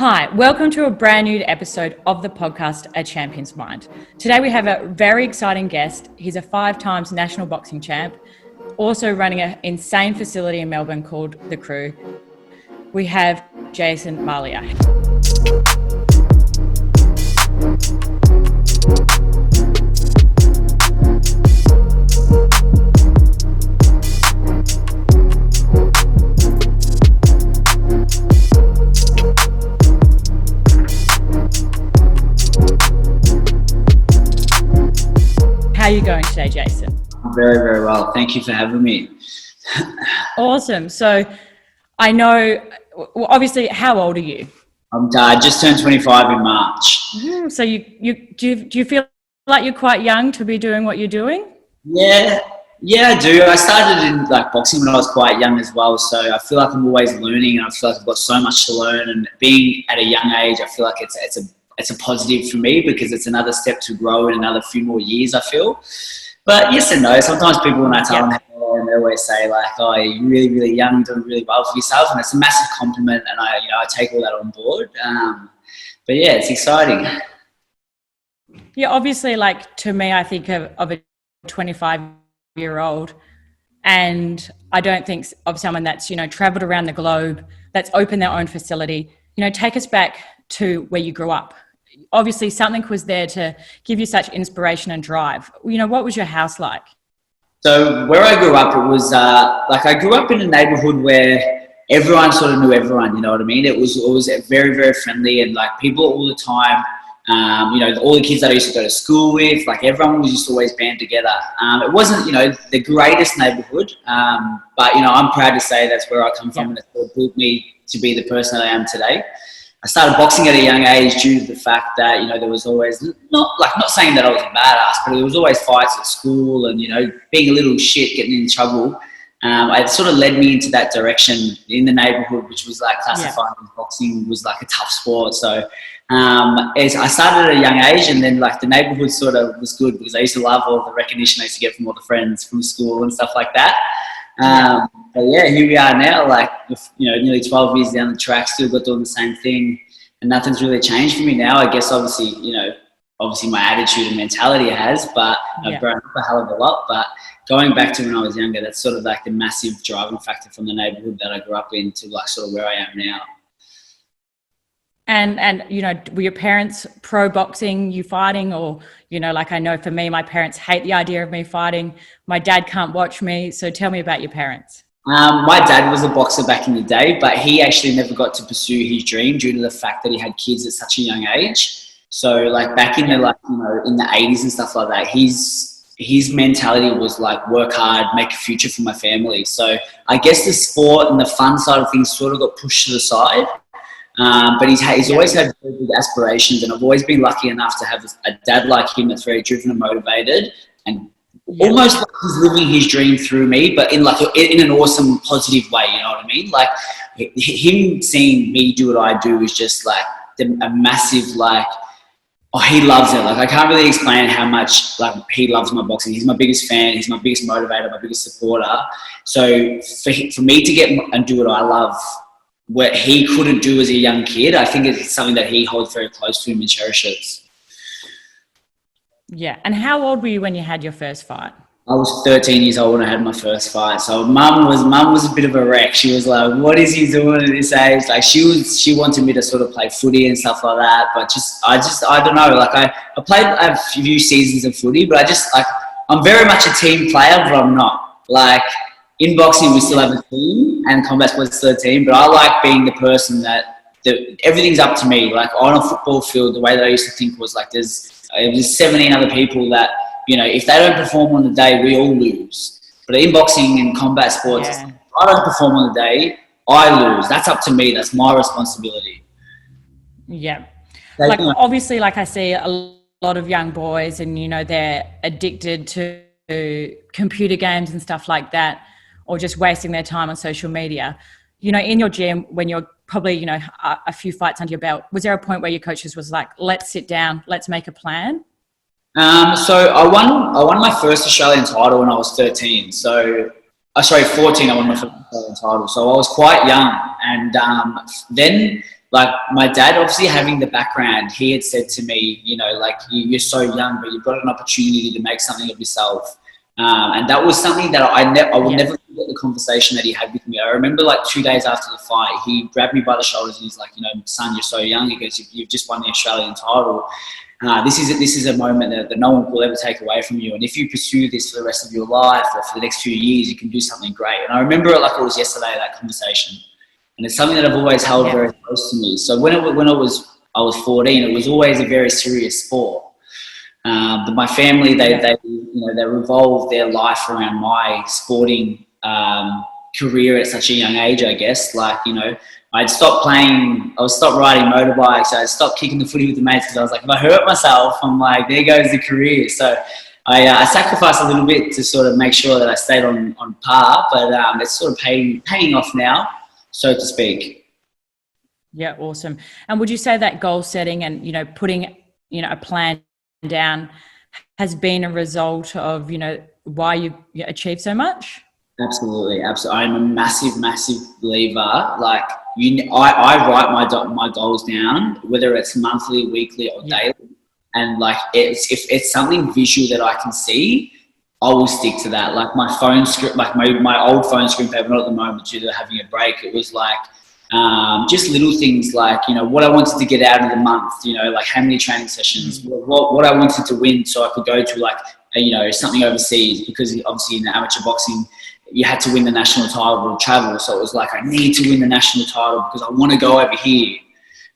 Hi, welcome to a brand new episode of the podcast, A Champion's Mind. Today we have a very exciting guest. He's a 5 times national boxing champ, also running an insane facility in Melbourne called The Crew. We have Jason Mallia. How are you going today, Jason? Very, very well. Thank you for having me. Awesome. So I know, obviously, how old are you? I just turned 25 in March. So do you feel like you're quite young to be doing what you're doing? Yeah, I do. I started in boxing when I was quite young as well. So I feel like I'm always learning, and I feel like I've got so much to learn. And being at a young age, I feel like it's a positive for me because it's another step to grow in another few more years, I feel. But yes and no. Sometimes people, when I tell them how old I am, they always say oh, you're really, really young, doing really well for yourself. And it's a massive compliment, and I take all that on board. But yeah, it's exciting. Yeah, obviously, to me, I think of a 25-year-old, and I don't think of someone that's, traveled around the globe, that's opened their own facility. Take us back to where you grew up. Obviously, something was there to give you such inspiration and drive. What was your house like? So where I grew up, it was I grew up in a neighborhood where everyone sort of knew everyone. You know what I mean? It was very, very friendly, and people all the time. All the kids that I used to go to school with, everyone was just always band together. It wasn't, the greatest neighborhood, but I'm proud to say that's where I come from, and it sort of built me to be the person that I am today. I started boxing at a young age due to the fact that, there was always, not saying that I was a badass, but there was always fights at school and, being a little shit, getting in trouble. It sort of led me into that direction in the neighborhood, which was classified as boxing was a tough sport. So as I started at a young age, and then the neighborhood sort of was good because I used to love all the recognition I used to get from all the friends from school and stuff like that. But yeah, here we are now, nearly 12 years down the track, still got doing the same thing, and nothing's really changed for me now. I guess obviously my attitude and mentality has, but I've grown up a hell of a lot. But going back to when I was younger, that's sort of the massive driving factor from the neighborhood that I grew up in to sort of where I am now. And were your parents pro boxing, you fighting, or I know for me, my parents hate the idea of me fighting. My dad can't watch me. So tell me about your parents. My dad was a boxer back in the day, but he actually never got to pursue his dream due to the fact that he had kids at such a young age. So back in the in the 80s and stuff like that, his mentality was work hard, make a future for my family. So I guess the sport and the fun side of things sort of got pushed to the side. But he's always had very big aspirations, and I've always been lucky enough to have a dad like him that's very driven and motivated, and almost he's living his dream through me, but in an awesome, positive way. You know what I mean? Him seeing me do what I do is just a massive he loves it. I can't really explain how much he loves my boxing. He's my biggest fan. He's my biggest motivator, my biggest supporter. So for me to get and do what I love, what he couldn't do as a young kid, I think it's something that he holds very close to him and cherishes. Yeah. And how old were you when you had your first fight? I was 13 years old when I had my first fight. So mum was a bit of a wreck. She was like, what is he doing at this age? She wanted me to sort of play footy and stuff like that. But I don't know. I played a few seasons of footy, but I'm very much a team player, but I'm not. In boxing, we still have a team, and combat sports still a team, but I like being the person that everything's up to me. On a football field, the way that I used to think was there's 17 other people that, if they don't perform on the day, we all lose. But in boxing and combat sports, if I don't perform on the day, I lose. That's up to me. That's my responsibility. Yeah. Obviously, I see a lot of young boys, and, they're addicted to computer games and stuff like that, or just wasting their time on social media. In your gym, when you're probably, a few fights under your belt, was there a point where your coaches was let's sit down, let's make a plan? So I won my first Australian title when I was 13. 14, I won my first Australian title. So I was quite young. And then like my dad, obviously having the background, he had said to me, you know, like you're so young, but you've got an opportunity to make something of yourself. And that was something that I would never forget the conversation that he had with me. I remember like 2 days after the fight, he grabbed me by the shoulders and he's like, you know, son, you're so young. He goes, you've just won the Australian title. This is a moment that no one will ever take away from you. And if you pursue this for the rest of your life or for the next few years, you can do something great. And I remember it like it was yesterday, that conversation. And it's something that I've always held very close to me. So when I was 14, it was always a very serious sport. But my family, they revolved their life around my sporting career at such a young age, I guess. Like, you know, I would stop riding motorbikes. I'd stop kicking the footy with the mates because I was like, if I hurt myself, I'm like, there goes the career. So I sacrificed a little bit to sort of make sure that I stayed on par, but it's sort of paying off now, so to speak. Yeah, awesome. And would you say that goal setting and, you know, putting, you know, a plan down has been a result of, you know, why you achieved so much? Absolutely. I'm a massive believer. Like, I write my goals down, whether it's monthly, weekly, or daily. And like, if it's something visual that I can see, I will stick to that. Like my phone script, like my old phone screen paper, not at the moment due to having a break. It was like just little things like, you know, what I wanted to get out of the month, you know, like how many training sessions, what I wanted to win so I could go to like, you know, something overseas, because obviously in the amateur boxing, you had to win the national title to travel. So it was like, I need to win the national title because I want to go over here.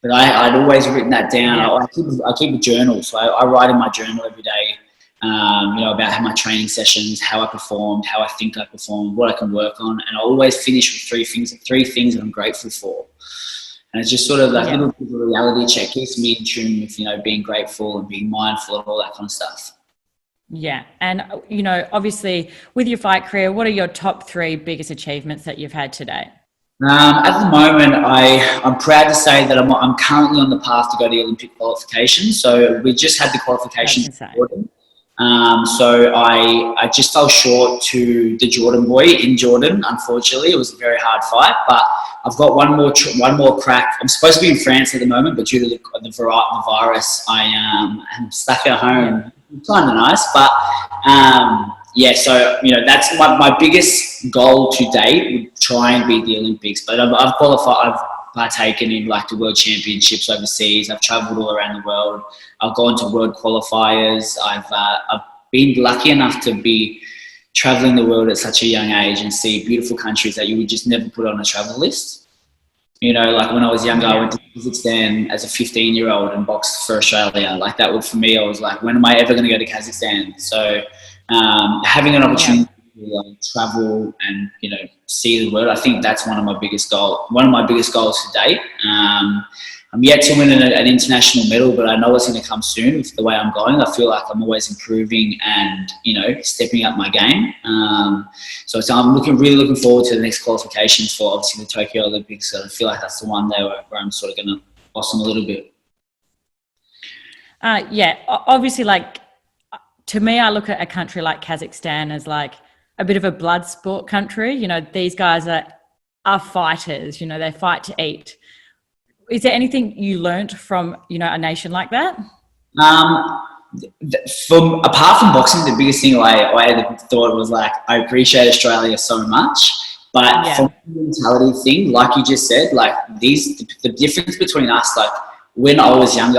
But I'd always written that down. I keep a journal. So I write in my journal every day, you know, about how my training sessions, how I performed, how I think I performed, what I can work on. And I always finish with three things that I'm grateful for. And it's just sort of like a little bit of a reality check. Keeps me in tune with, you know, being grateful and being mindful and all that kind of stuff. Yeah. And, you know, obviously with your fight career, what are your top 3 biggest achievements that you've had to date? At the moment, I'm proud to say that I'm currently on the path to go to the Olympic qualifications. So we just had the qualifications. So I just fell short to the Jordan boy in Jordan. Unfortunately, it was a very hard fight, but I've got one more crack. I'm supposed to be in France at the moment, but due to the virus, I'm stuck at home. It's kind of nice, but so, you know, that's my biggest goal to date, would try and beat the Olympics. But I've qualified, I've partaken in like the world championships overseas. I've traveled all around the world. I've gone to world qualifiers. I've been lucky enough to be traveling the world at such a young age and see beautiful countries that you would just never put on a travel list. You know, like when I was younger, I went to Kazakhstan as a 15-year-old and boxed for Australia. Like that was, for me, I was like, when am I ever going to go to Kazakhstan? So having an opportunity to like, travel and, you know, see the world, I think that's one of my biggest goals to date. I'm yet to win an international medal, but I know it's going to come soon with the way I'm going. I feel like I'm always improving and, you know, stepping up my game. So I'm really looking forward to the next qualifications for obviously the Tokyo Olympics. So I feel like that's the one there where I'm sort of going to blossom a little bit. Obviously, like, to me, I look at a country like Kazakhstan as like a bit of a blood sport country. You know, these guys are fighters, you know, they fight to eat. Is there anything you learnt from, you know, a nation like that? Apart from boxing, the biggest thing I thought was like, I appreciate Australia so much, but from the mentality thing, like you just said, like the difference between us, like when I was younger,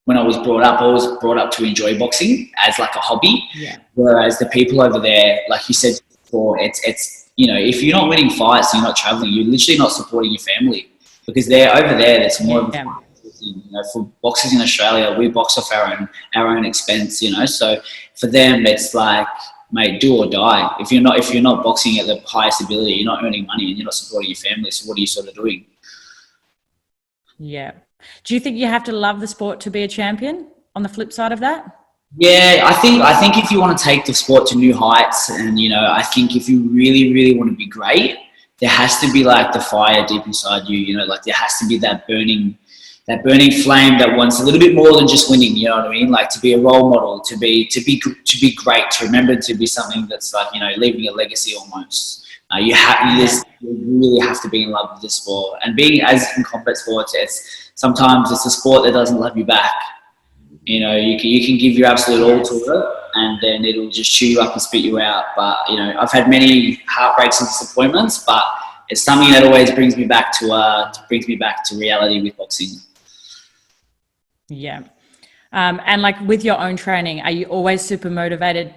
when I was brought up to enjoy boxing as like a hobby. Yeah. Whereas the people over there, like you said before, it's you know, if you're not winning fights, you're not traveling, you're literally not supporting your family, because they're over there. It's more of a thing. You know, for boxers in Australia, we box off our own expense. You know, so for them, it's like, mate, do or die. If you're not boxing at the highest ability, you're not earning money and you're not supporting your family. So what are you sort of doing? Yeah. Do you think you have to love the sport to be a champion on the flip side of that? Yeah, I think if you want to take the sport to new heights, and, you know, I think if you really, really want to be great, there has to be like the fire deep inside you, you know, like there has to be that burning flame that wants a little bit more than just winning, you know what I mean? Like to be a role model, to be great, to remember to be something that's like, you know, leaving a legacy almost. There's you really have to be in love with the sport. And being as in combat sports, sometimes it's a sport that doesn't love you back. You know, you can give your absolute all to it, and then it'll just chew you up and spit you out. But you know, I've had many heartbreaks and disappointments, but it's something that always brings me back to reality with boxing. Yeah. And like with your own training, are you always super motivated?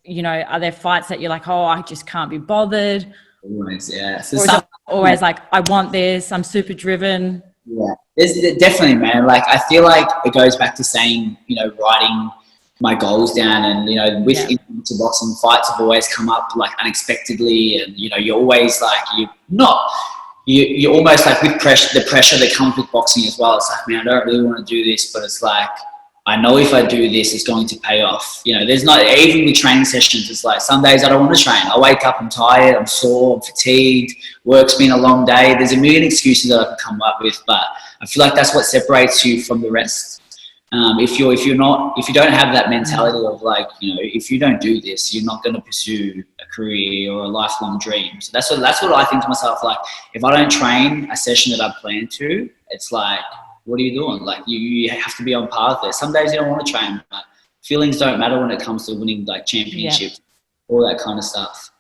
You know, are there fights that you're like, oh, I just can't be bothered? Always, yeah. So or is it always like, I want this, I'm super driven? Yeah, there's definitely, man. Like, I feel like it goes back to saying, you know, writing my goals down, and you know, with into boxing, fights have always come up like unexpectedly, and you know, you're always like, you're almost like with the pressure that comes with boxing as well. It's like, man, I don't really want to do this, but it's like, I know if I do this, it's going to pay off. You know, there's not, even with training sessions, it's like some days I don't want to train. I wake up, I'm tired, I'm sore, I'm fatigued, work's been a long day. There's a million excuses that I can come up with, but I feel like that's what separates you from the rest. If you don't have that mentality of like, you know, if you don't do this, you're not going to pursue a career or a lifelong dream. So that's what I think to myself. Like, if I don't train a session that I plan to, it's like, what are you doing? Like, you have to be on par with it. Some days you don't want to train, but feelings don't matter when it comes to winning like championships, all that kind of stuff.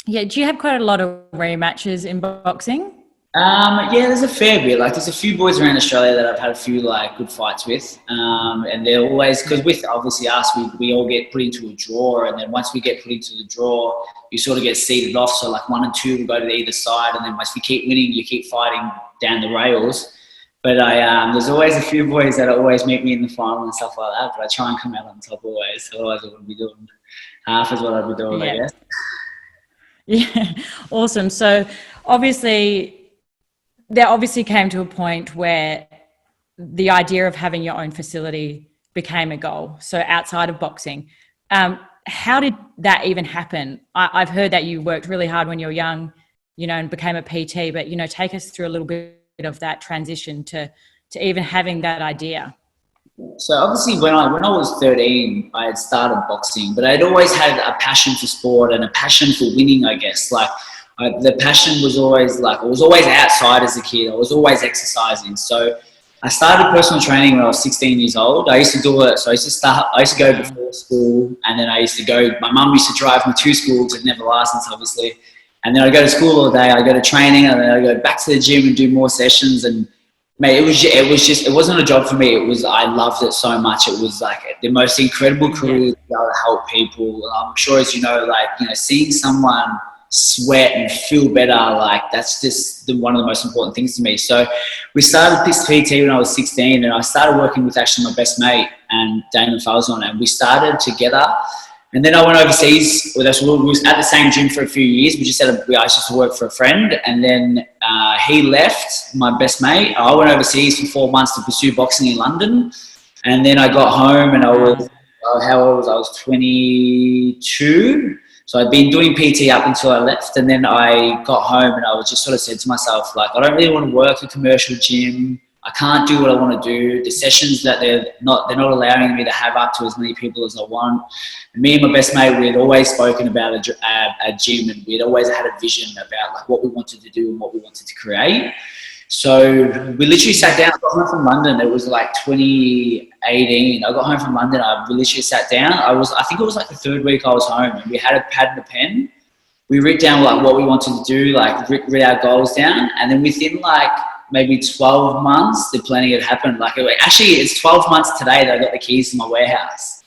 Yeah. Do you have quite a lot of rematches in boxing? Yeah, there's a fair bit. Like, there's a few boys around Australia that I've had a few like good fights with, and they're always, because with obviously us, we all get put into a draw, and then once we get put into the draw, you sort of get seeded off. So like 1 and 2 will go to either side, and then once we keep winning, you keep fighting down the rails. But there's always a few boys that always meet me in the final and stuff like that. But I try and come out on top always. Otherwise, I wouldn't be doing half as what I'd be doing, I guess. Yeah, awesome. So there obviously came to a point where the idea of having your own facility became a goal. So outside of boxing, how did that even happen? I've heard that you worked really hard when you were young, you know, and became a PT, but, you know, take us through a little bit of that transition to even having that idea. So obviously when I was 13, I had started boxing, but I'd always had a passion for sport and a passion for winning, I guess. Like, the passion was always like, I was always outside as a kid. I was always exercising. So I started personal training when I was 16 years old. I used to do it. So I used to go before school, and then I used to go, my mum used to drive me to school because I'd never licensed, obviously. And then I'd go to school all day. I'd go to training, and then I'd go back to the gym and do more sessions. And mate, it wasn't a job for me. I loved it so much. It was like the most incredible career to be able to help people. I'm sure, as you know, like, you know, seeing someone sweat and feel better, like, that's just one of the most important things to me. So we started this PT when I was 16, and I started working with actually my best mate and Damon Falzon, and we started together. And then I went overseas. We was at the same gym for a few years. I used to work for a friend, and then he left, my best mate. I went overseas for 4 months to pursue boxing in London, and then I got home, and I was 22. So I'd been doing PT up until I left, and then I got home, and I was just sort of said to myself, like, I don't really want to work a commercial gym. I can't do what I want to do. The sessions that they're not allowing me to have up to as many people as I want. And me and my best mate, we had always spoken about a gym, and we'd always had a vision about like what we wanted to do and what we wanted to create. So we literally sat down. I got home from London. It was like 2018. I got home from London. We literally sat down. I think it was like the third week I was home, and we had a pad and a pen. We wrote down like what we wanted to do, like write our goals down, and then within like maybe 12 months, the planning had happened. Actually, it's 12 months today that I got the keys to my warehouse.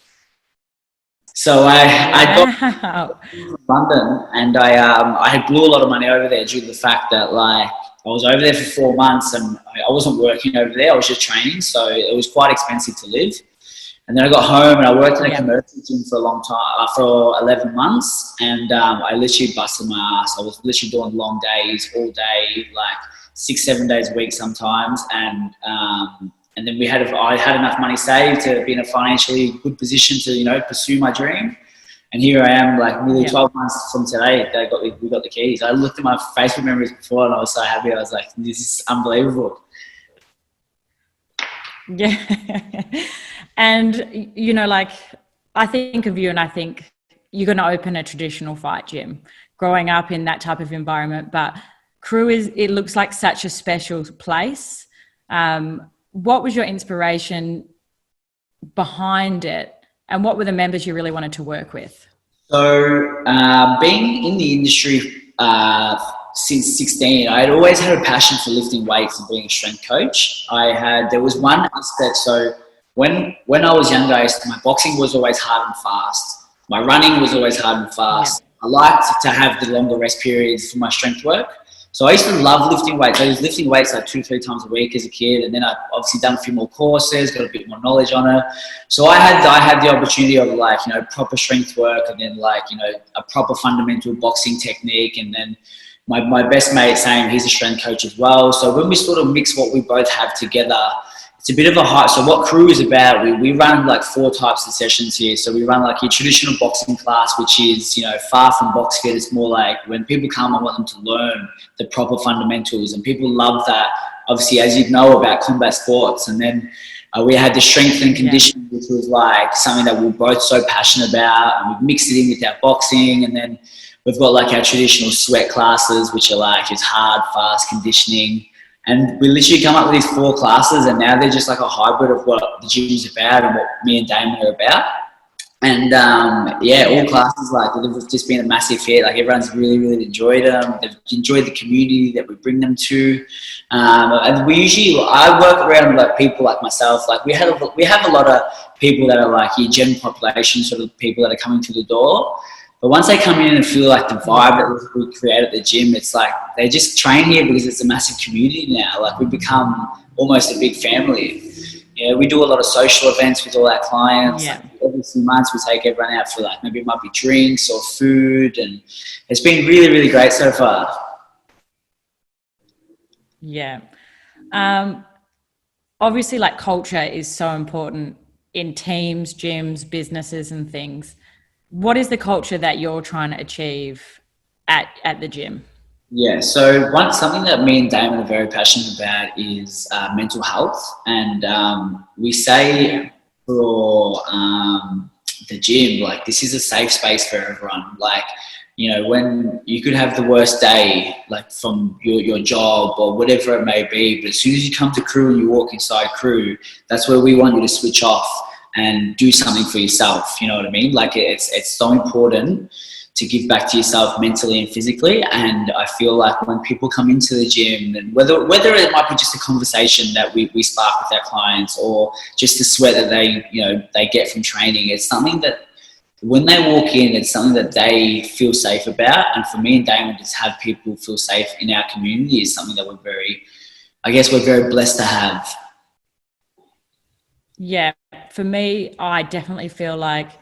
So I got from London, and I had blew a lot of money over there due to the fact that like I was over there for 4 months, and I wasn't working over there. I was just training, so it was quite expensive to live. And then I got home, and I worked in a commercial gym for a long time, for 11 months, and I literally busted my ass. I was literally doing long days all day, like 6-7 days a week sometimes, and then I had enough money saved to be in a financially good position to, you know, pursue my dream. And here I am, like nearly 12 months from today, we got the keys. I looked at my Facebook memories before, and I was so happy. I was like, this is unbelievable. Yeah. And, you know, like, I think of you, and I think, you're going to open a traditional fight gym, growing up in that type of environment. But Crew it looks like such a special place. What was your inspiration behind it, and what were the members you really wanted to work with? So, being in the industry since 16, I had always had a passion for lifting weights and being a strength coach. There was one aspect. So when I was younger, my boxing was always hard and fast. My running was always hard and fast. Yeah. I liked to have the longer rest periods for my strength work. So I used to love lifting weights. I was lifting weights like 2-3 times a week as a kid, and then I obviously done a few more courses, got a bit more knowledge on it. So I had the opportunity of proper strength work, and then a proper fundamental boxing technique, and then my best mate saying he's a strength coach as well. So when we sort of mix what we both have together, it's a bit of a hype. So what Crew is about, we run like 4 types of sessions here. So we run like your traditional boxing class, which is, far from box fit. It's more like when people come, I want them to learn the proper fundamentals, and people love that. Obviously, as you know about combat sports. And then we had the strength and conditioning, which was like something that we were both so passionate about, and we mixed it in with our boxing. And then we've got like our traditional sweat classes, which are like just hard, fast conditioning. And we literally come up with these 4 classes, and now they're just like a hybrid of what the gym is about and what me and Damon are about. And all classes, like, they've just been a massive hit. Like, everyone's really, really enjoyed them. They've enjoyed the community that we bring them to. And I work around like people like myself. Like, we have a lot of people that are like your general population, sort of people that are coming through the door. But once they come in and feel like the vibe that we create at the gym, it's like they just train here because it's a massive community now. Like, we become almost a big family. We do a lot of social events with all our clients. Yeah. Like, every few months we take everyone out for like maybe it might be drinks or food, and it's been really, really great so far. Yeah. Obviously, like, culture is so important in teams, gyms, businesses and things. What is the culture that you're trying to achieve at the gym? Yeah, so something that me and Damon are very passionate about is mental health. And we say for the gym, like, this is a safe space for everyone. Like, when you could have the worst day, like from your job or whatever it may be, but as soon as you come to Crew and you walk inside Crew, that's where we want you to switch off and do something for yourself. You know what I mean? Like, it's so important to give back to yourself mentally and physically. And I feel like when people come into the gym, and whether it might be just a conversation that we spark with our clients, or just the sweat that they get from training, it's something that when they walk in, it's something that they feel safe about. And for me and Damon, just have people feel safe in our community is something that we're very blessed to have. Yeah, for me, I definitely feel like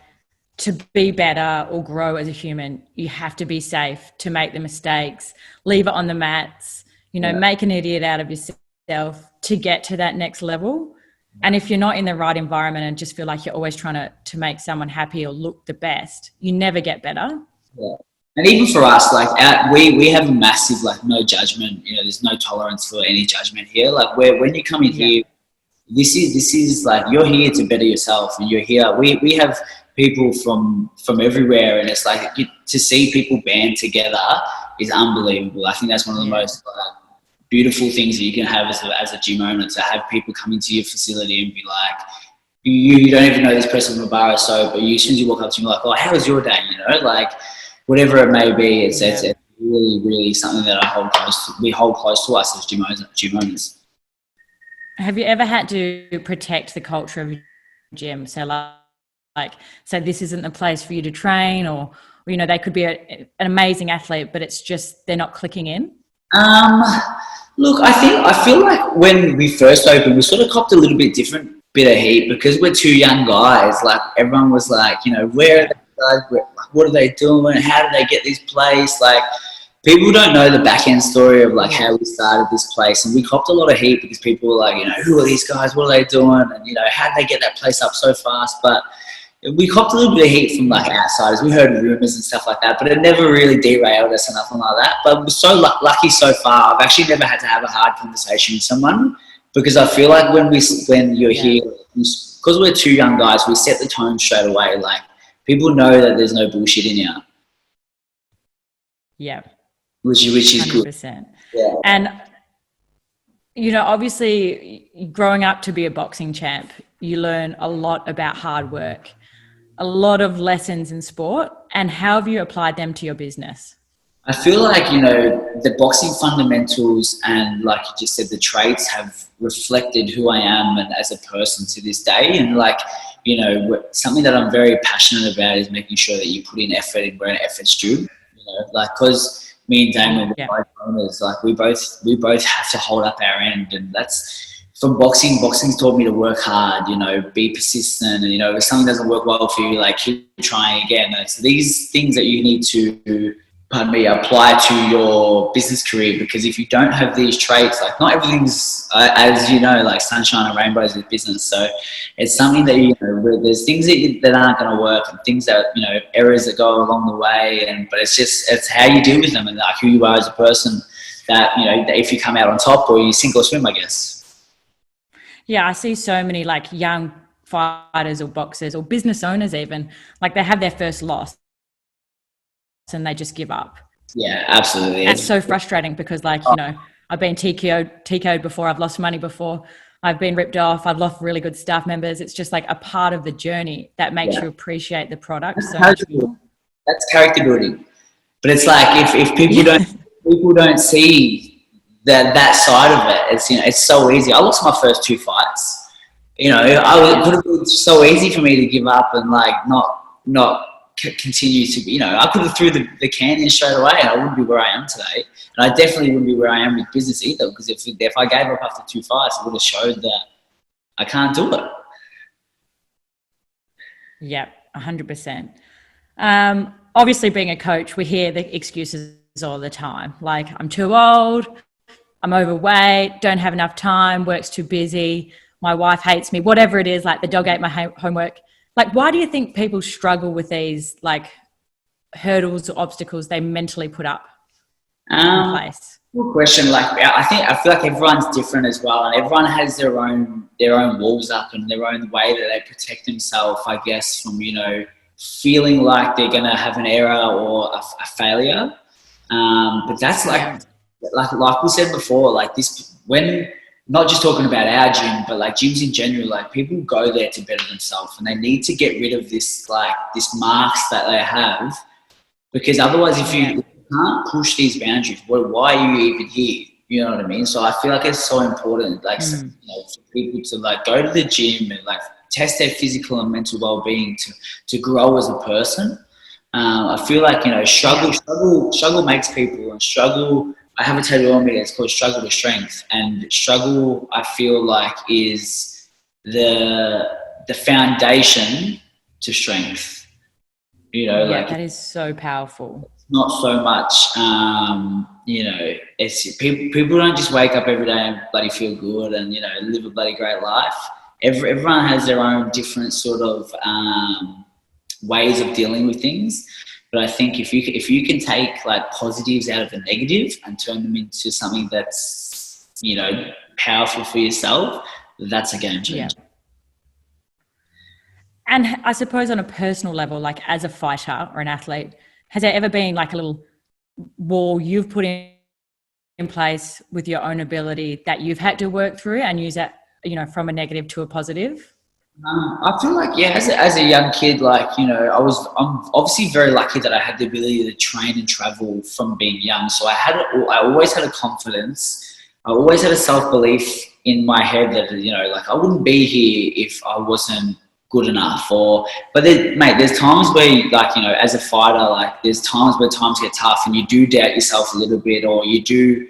to be better or grow as a human, you have to be safe to make the mistakes, leave it on the mats, make an idiot out of yourself to get to that next level. And if you're not in the right environment and just feel like you're always trying to make someone happy or look the best, you never get better. Yeah. And even for us, like, we have a massive, like, no judgment. There's no tolerance for any judgment here. Like, when you come in here, this is like, you're here to better yourself, and you're here. We have people from everywhere, and it's like to see people band together is unbelievable. I think that's one of the most beautiful things that you can have as a gym owner, to have people come into your facility and be like, you don't even know this person from a bar or so, but as soon as you walk up to them, you're like, oh, how was your day? Like, whatever it may be, it's really, really something that we hold close to us as gym owners. Have you ever had to protect the culture of your gym? So so this isn't the place for you to train, or they could be an amazing athlete, but it's just they're not clicking in? Look, I feel like when we first opened, we sort of copped a little bit different bit of heat because we're 2 young guys. Like, everyone was like, where are they guys? What are they doing? How did they get this place? Like, people don't know the back end story of like how we started this place, and we copped a lot of heat because people were like, who are these guys? What are they doing? And how did they get that place up so fast? But we copped a little bit of heat from like outsiders. We heard rumors and stuff like that, but it never really derailed us or nothing like that. But we're so lucky so far. I've actually never had to have a hard conversation with someone, because I feel like when you're here, because we're 2 young guys, we set the tone straight away. Like, people know that there's no bullshit in here. Yeah. Which is 100%. good. Yeah. And, obviously growing up to be a boxing champ, you learn a lot about hard work, a lot of lessons in sport. And how have you applied them to your business? I feel like, the boxing fundamentals and, like you just said, the traits have reflected who I am and as a person to this day. And something that I'm very passionate about is making sure that you put in effort and we're an effort student, because me and Damon, we're both owners, like we both have to hold up our end. And that's from boxing's taught me to work hard, be persistent. And, if something doesn't work well for you, like keep trying again. So these things that you need to, apply to your business career, because if you don't have these traits, like not everything's, as like sunshine and rainbows with business. So it's something that, there's things that aren't going to work and things that, errors that go along the way. But it's how you deal with them and like who you are as a person that, that if you come out on top or you sink or swim, I guess. Yeah, I see so many like young fighters or boxers or business owners even, like they have their first loss and they just give up. Yeah, absolutely. It's so frustrating because I've been TKO'd before, I've lost money before, I've been ripped off, I've lost really good staff members. It's just like a part of the journey that makes you appreciate the product so much more. That's character building. But it's like if people don't see that side of it, it's so easy. I lost my first 2 fights. It could have been so easy for me to give up and like not continue to, I could have threw the can in straight away and I wouldn't be where I am today. And I definitely wouldn't be where I am with business either, because if I gave up after 2 fights, it would have showed that I can't do it. Yeah, 100%. Obviously being a coach, we hear the excuses all the time. Like, I'm too old, I'm overweight, don't have enough time, work's too busy, my wife hates me, whatever it is, like the dog ate my homework. Like, why do you think people struggle with these like hurdles or obstacles they mentally put up in place? Good question. Like, I feel like everyone's different as well, and everyone has their own walls up and their own way that they protect themselves, I guess, from feeling like they're gonna have an error or a failure. But that's like we said before, like this when. Not just talking about our gym, but like gyms in general, like people go there to better themselves and they need to get rid of this marks that they have, because otherwise if you can't push these boundaries, why are you even here? You know what I mean? So I feel like it's so important, for people to like go to the gym and like test their physical and mental well-being to grow as a person. I feel like, struggle makes people, and struggle, I have a tattoo on me that's called Struggle to Strength, and struggle I feel like is the foundation to strength. That is so powerful. Not so much, it's people don't just wake up every day and bloody feel good and live a bloody great life. Everyone has their own different sort of ways of dealing with things. But I think if you can take like positives out of the negative and turn them into something that's, powerful for yourself, that's a game changer. Yeah. And I suppose on a personal level, like as a fighter or an athlete, has there ever been like a little wall you've put in place with your own ability that you've had to work through and use that, from a negative to a positive? I feel like, as a young kid, like, I'm obviously very lucky that I had the ability to train and travel from being young. So I always had a confidence. I always had a self-belief in my head that, like I wouldn't be here if I wasn't good enough. There's times where like, as a fighter, like there's times where times get tough and you do doubt yourself a little bit, or you do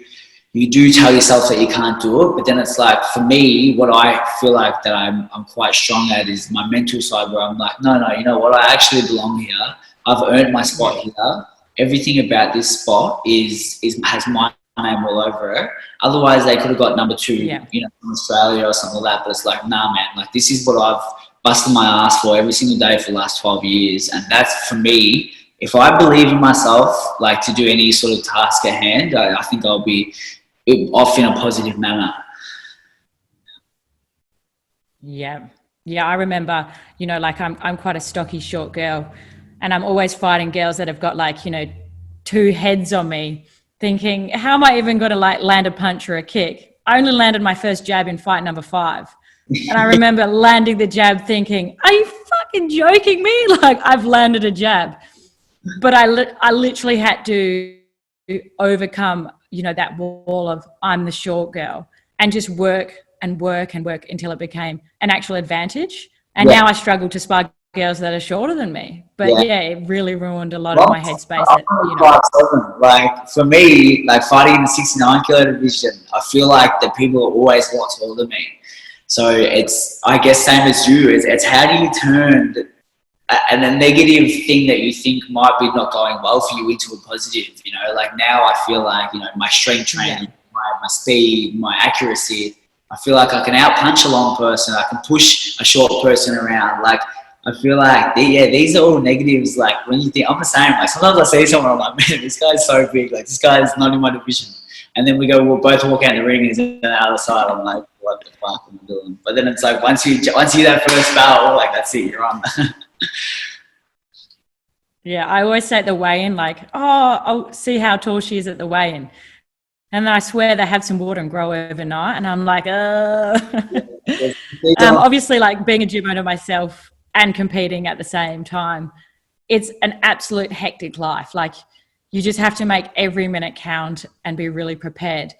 tell yourself that you can't do it. But then it's like, for me, what I feel like that I'm quite strong at is my mental side, where I'm like, no, you know what? I actually belong here. I've earned my spot here. Everything about this spot has my name all over it. Otherwise, they could have got number 2, from Australia or something like that. But it's like, nah, man, like this is what I've busted my ass for every single day for the last 12 years. And that's, for me, if I believe in myself, like to do any sort of task at hand, I think I'll be off in a positive manner. Yeah, Yeah, I remember, like I'm quite a stocky short girl, and I'm always fighting girls that have got like, two heads on me, thinking, how am I even going to like land a punch or a kick? I only landed my first jab in fight number 5. And I remember landing the jab thinking, are you fucking joking me? Like I've landed a jab. But I literally had to overcome, that wall of I'm the short girl, and just work and work and work until it became an actual advantage. And Yeah, now I struggle to spar girls that are shorter than me. But yeah. yeah, it really ruined a lot of Well, my headspace I'm at, only 5'7". Like for me, like fighting in the 69 kilo division, I feel like the people are always a lot taller than me. So it's, I guess, same as you. It's how do you turn and a negative thing that you think might be not going well for you into a positive. Like now I feel like my strength yeah. training, my speed, my accuracy. I feel like I can out punch a long person. I can push a short person around. Like I feel like yeah, these are all negatives. Like when you think I'm the same. Like sometimes I see someone, I'm like, man, this guy's so big. Like this guy's not in my division. And then we'll both walk out the ring and he's on the other side. I'm like, what the fuck am I doing? But then it's like once you that first battle, like that's it, you're on. Yeah, I always say at the weigh-in, like, oh, I'll see how tall she is at the weigh-in. And then I swear they have some water and grow overnight. And I'm like, obviously, like being a gym owner myself and competing at the same time, it's an absolute hectic life. Like you just have to make every minute count and be really prepared.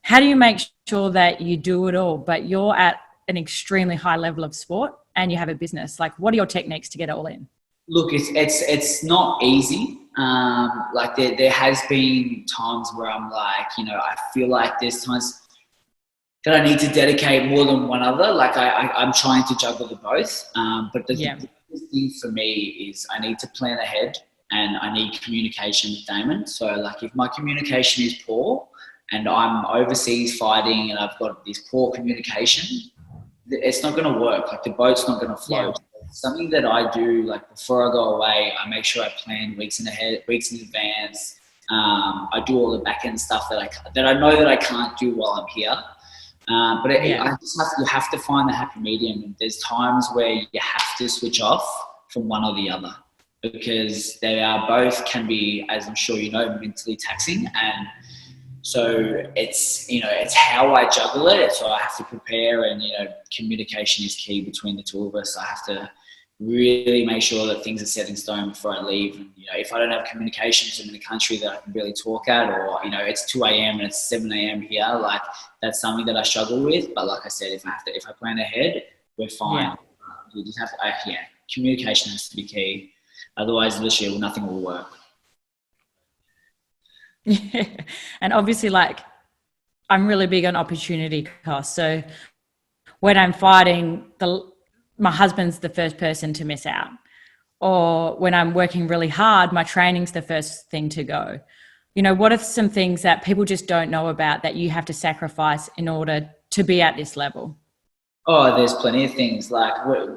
How do you make sure that you do it all, but you're at an extremely high level of sport and you have a business? Like, what are your techniques to get it all in? Look, it's not easy. Like there has been times where I'm like, I feel like there's times that I need to dedicate more than one other. Like I'm trying to juggle the both. But the biggest thing for me is I need to plan ahead and I need communication with Damon. So like if my communication is poor and I'm overseas fighting and I've got this poor communication, it's not going to work. Like the boat's not going to float. Yeah. Something that I do, like before I go away, I make sure I plan weeks in advance. I do all the back end stuff that I know that I can't do while I'm here. You have to find the happy medium. And there's times where you have to switch off from one or the other because they are both can be, as I'm sure you know, mentally taxing. And so it's how I juggle it. So I have to prepare, and communication is key between the two of us. I have to really make sure that things are set in stone before I leave. And if I don't have communications, I'm in a country that I can barely talk at, or it's 2 a.m. and it's 7 a.m. here. Like that's something that I struggle with. But like I said, if I plan ahead, we're fine. Yeah. You just have to, communication has to be key. Otherwise, literally nothing will work. Yeah. And obviously, like, I'm really big on opportunity cost. So when I'm fighting, my husband's the first person to miss out. Or when I'm working really hard, my training's the first thing to go. What are some things that people just don't know about that you have to sacrifice in order to be at this level? Oh, there's plenty of things. Like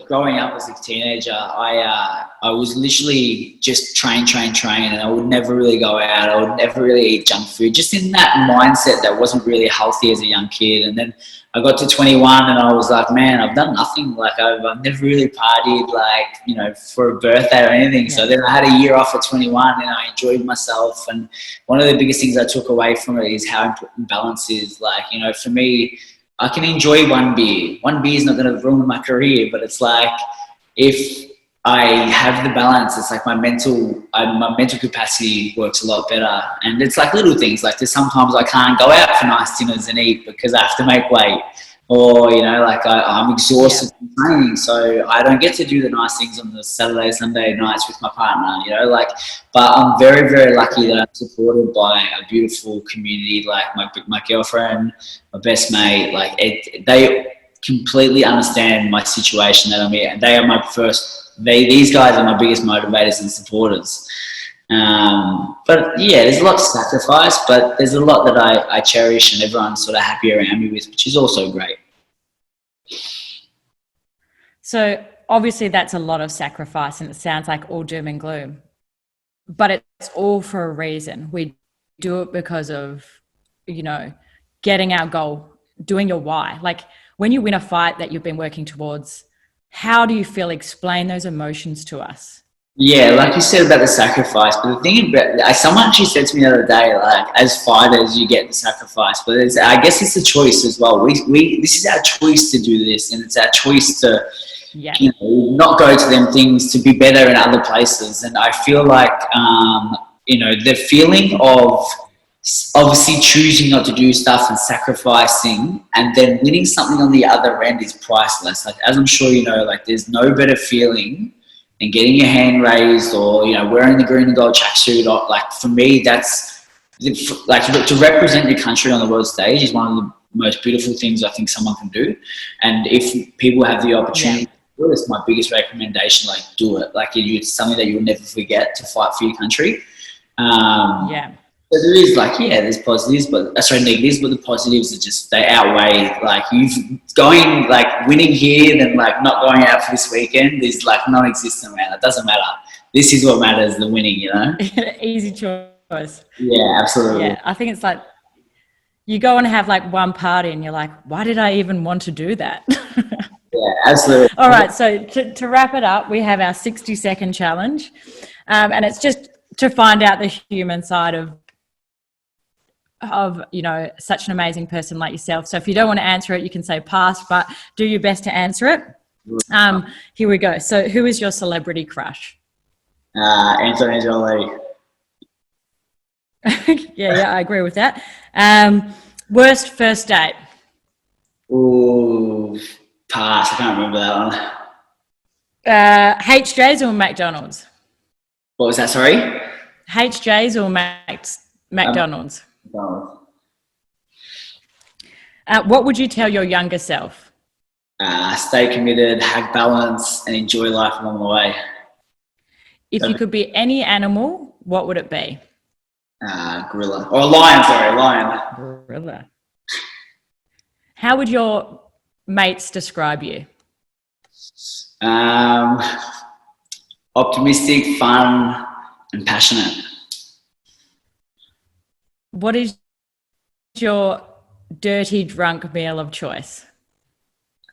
growing up as a teenager, I was literally just train, and I would never really go out. I would never really eat junk food. Just in that mindset that wasn't really healthy as a young kid. And then I got to 21, and I was like, man, I've done nothing. Like I've never really partied, like for a birthday or anything. Yeah. So then I had a year off at 21, and I enjoyed myself. And one of the biggest things I took away from it is how important balance is. Like for me, I can enjoy one beer. One beer is not going to ruin my career, but it's like if I have the balance, it's like my mental capacity works a lot better. And it's like little things. Like there's sometimes I can't go out for nice dinners and eat because I have to make weight, or I'm exhausted from training, so I don't get to do the nice things on the Saturday, Sunday nights with my partner. But I'm very, very lucky that I'm supported by a beautiful community, like my girlfriend, my best mate. Like they completely understand my situation that I'm in, and they are these guys are my biggest motivators and supporters. But yeah, there's a lot to sacrifice, but there's a lot that I cherish and everyone's sort of happy around me with, which is also great. So obviously that's a lot of sacrifice, and it sounds like all doom and gloom, but it's all for a reason. We do it because of, getting our goal, doing your why. Like when you win a fight that you've been working towards, how do you feel? Explain those emotions to us. Yeah, like you said about the sacrifice, but the thing about, someone actually said to me the other day, like, as fighters, you get the sacrifice, but I guess it's a choice as well. This is our choice to do this, and it's our choice to, not go to them things, to be better in other places. And I feel like, the feeling of obviously choosing not to do stuff and sacrificing and then winning something on the other end is priceless. Like, as I'm sure you know, like, there's no better feeling and getting your hand raised, or wearing the green and gold tracksuit. Like, for me, that's like, to represent your country on the world stage is one of the most beautiful things I think someone can do. And if people have the opportunity to do it, it's my biggest recommendation. Like, do it. Like, it's something that you'll never forget, to fight for your country. So there is, like, there's positives, negatives, but the positives are just, they outweigh, like, winning here than, like, not going out for this weekend is, like, non-existent, man. It doesn't matter. This is what matters, the winning, Easy choice. Yeah, absolutely. Yeah, I think it's like, you go and have, like, one party and you're like, why did I even want to do that? Yeah, absolutely. All right, so to wrap it up, we have our 60-second challenge, and it's just to find out the human side of such an amazing person like yourself. So if you don't want to answer it, you can say pass, but do your best to answer it. Here we go. So who is your celebrity crush? Anthony Jolie. yeah, I agree with that. Worst first date? Ooh, pass. I can't remember that one. HJ's or McDonald's? What was that, sorry? HJ's or McDonald's? What would you tell your younger self? Stay committed, have balance, and enjoy life along the way. If you could be any animal, what would it be? Gorilla. Or lion. Gorilla. How would your mates describe you? Optimistic, fun, and passionate. What is your dirty drunk meal of choice?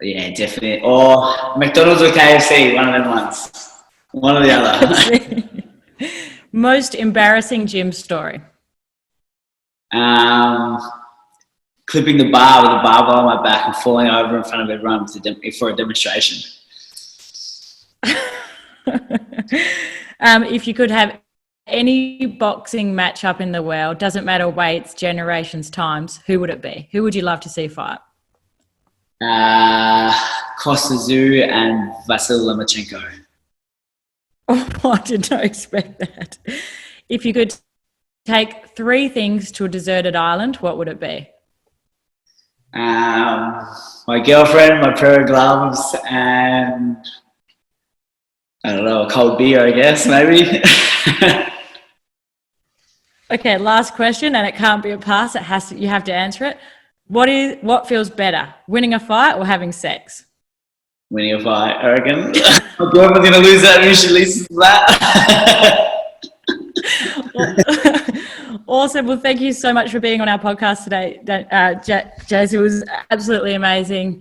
Yeah, definitely. Or McDonald's or KFC, one of them ones. One or the other. Most embarrassing gym story? Clipping the bar with a barbell on my back and falling over in front of everyone for a demonstration. If you could have any boxing matchup in the world, doesn't matter weights, generations, times, who would it be? Who would you love to see fight? Costa Zoo and Vasily Lomachenko. Oh, I did not expect that. If you could take 3 things to a deserted island, what would it be? My girlfriend, my pair of gloves, and I don't know, a cold beer, I guess, maybe. Okay, last question, and it can't be a pass. You have to answer it. What feels better, winning a fight or having sex? Winning a fight, I reckon. My girlfriend's going to lose that when she listens to that. Awesome. Well, thank you so much for being on our podcast today, Jaz. It was absolutely amazing.